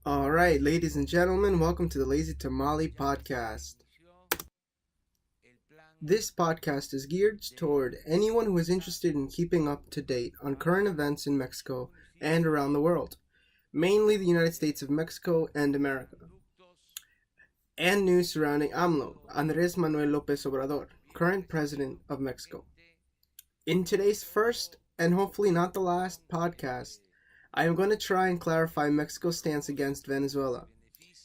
All right, ladies and gentlemen, welcome to the Lazy Tamale Podcast. This podcast is geared toward anyone who is interested in keeping up to date on current events in Mexico and around the world, mainly the United States of Mexico and America, and news surrounding AMLO, Andrés Manuel López Obrador, current president of Mexico. In today's first, and hopefully not the last, podcast, I am going to try and clarify Mexico's stance against Venezuela.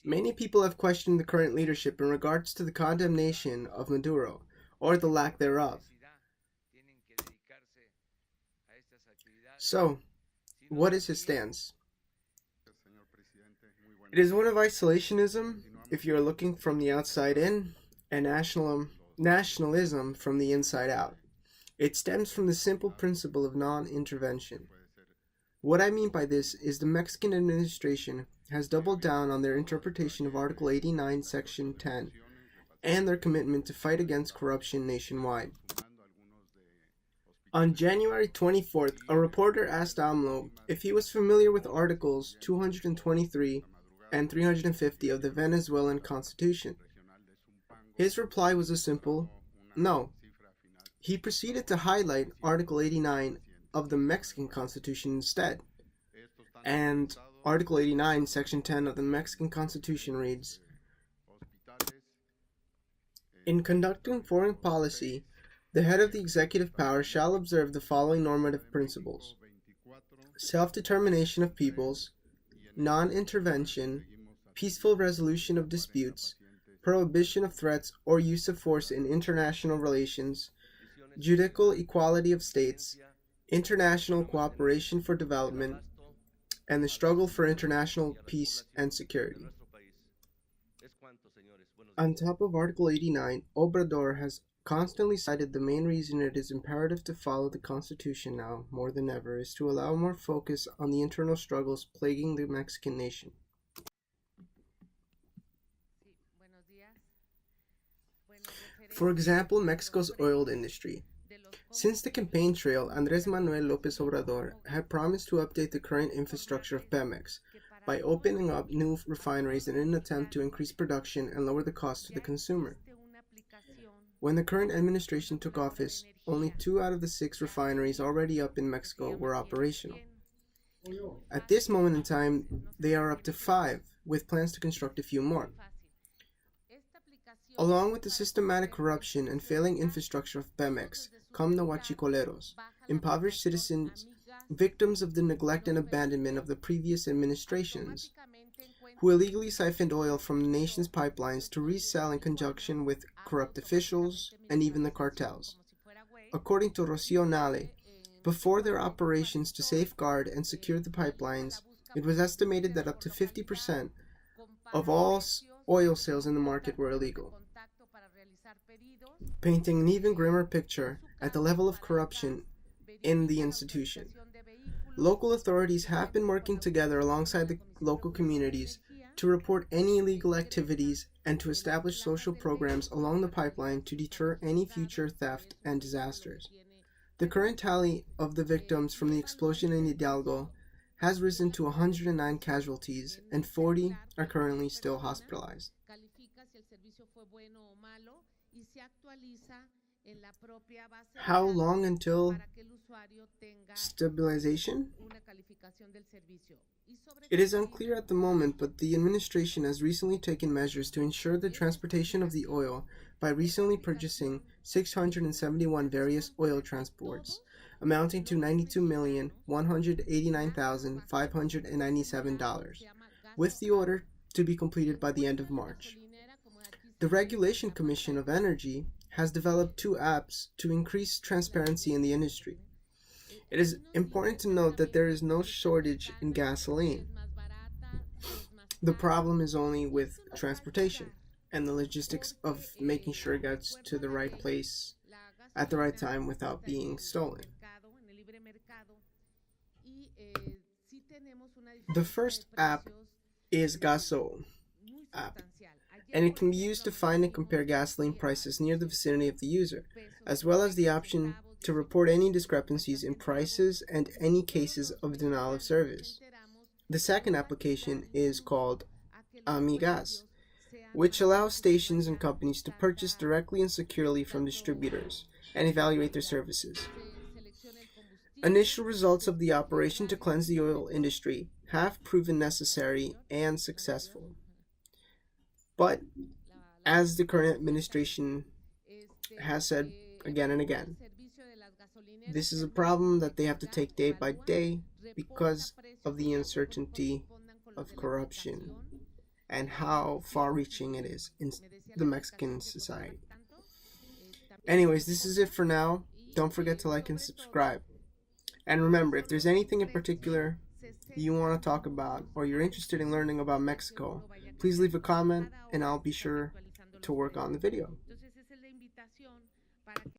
Many people have questioned the current leadership in regards to the condemnation of Maduro, or the lack thereof. So, what is his stance? It is one of isolationism, if you are looking from the outside in, and nationalism from the inside out. It stems from the simple principle of non-intervention. What I mean by this is the Mexican administration has doubled down on their interpretation of Article 89, Section 10, and their commitment to fight against corruption nationwide. On January 24th, a reporter asked AMLO if he was familiar with Articles 223 and 350 of the Venezuelan Constitution. His reply was a simple no. He proceeded to highlight Article 89 of the Mexican Constitution instead. And Article 89, Section 10 of the Mexican Constitution reads, "In conducting foreign policy, the head of the executive power shall observe the following normative principles: self-determination of peoples, non-intervention, peaceful resolution of disputes, prohibition of threats or use of force in international relations, judicial equality of states, international cooperation for development, and the struggle for international peace and security." On top of Article 89, Obrador has constantly cited the main reason it is imperative to follow the Constitution now, more than ever, is to allow more focus on the internal struggles plaguing the Mexican nation. For example, Mexico's oil industry. Since the campaign trail, Andrés Manuel López Obrador had promised to update the current infrastructure of PEMEX by opening up new refineries in an attempt to increase production and lower the cost to the consumer. When the current administration took office, only 2 out of the 6 refineries already up in Mexico were operational. At this moment in time, they are up to 5, with plans to construct a few more. Along with the systematic corruption and failing infrastructure of PEMEX come the huachicoleros, impoverished citizens, victims of the neglect and abandonment of the previous administrations, who illegally siphoned oil from the nation's pipelines to resell in conjunction with corrupt officials and even the cartels. According to Rocío Nale, before their operations to safeguard and secure the pipelines, it was estimated that up to 50% of all oil sales in the market were illegal, painting an even grimmer picture at the level of corruption in the institution. Local authorities have been working together alongside the local communities to report any illegal activities and to establish social programs along the pipeline to deter any future theft and disasters. The current tally of the victims from the explosion in Hidalgo has risen to 109 casualties, and 40 are currently still hospitalized. How long until stabilization? It is unclear at the moment, but the administration has recently taken measures to ensure the transportation of the oil by recently purchasing 671 various oil transports, amounting to $92,189,597, with the order to be completed by the end of March. The Regulation Commission of Energy has developed 2 apps to increase transparency in the industry. It is important to note that there is no shortage in gasoline. The problem is only with transportation and the logistics of making sure it gets to the right place at the right time without being stolen. The first app is Gaso app, and it can be used to find and compare gasoline prices near the vicinity of the user, as well as the option to report any discrepancies in prices and any cases of denial of service. The second application is called Amigas, which allows stations and companies to purchase directly and securely from distributors and evaluate their services. Initial results of the operation to cleanse the oil industry have proven necessary and successful. But as the current administration has said again and again, this is a problem that they have to take day by day because of the uncertainty of corruption and how far-reaching it is in the Mexican society. Anyways, this is it for now. Don't forget to like and subscribe. And remember, if there's anything in particular you want to talk about or you're interested in learning about Mexico, please leave a comment and I'll be sure to work on the video.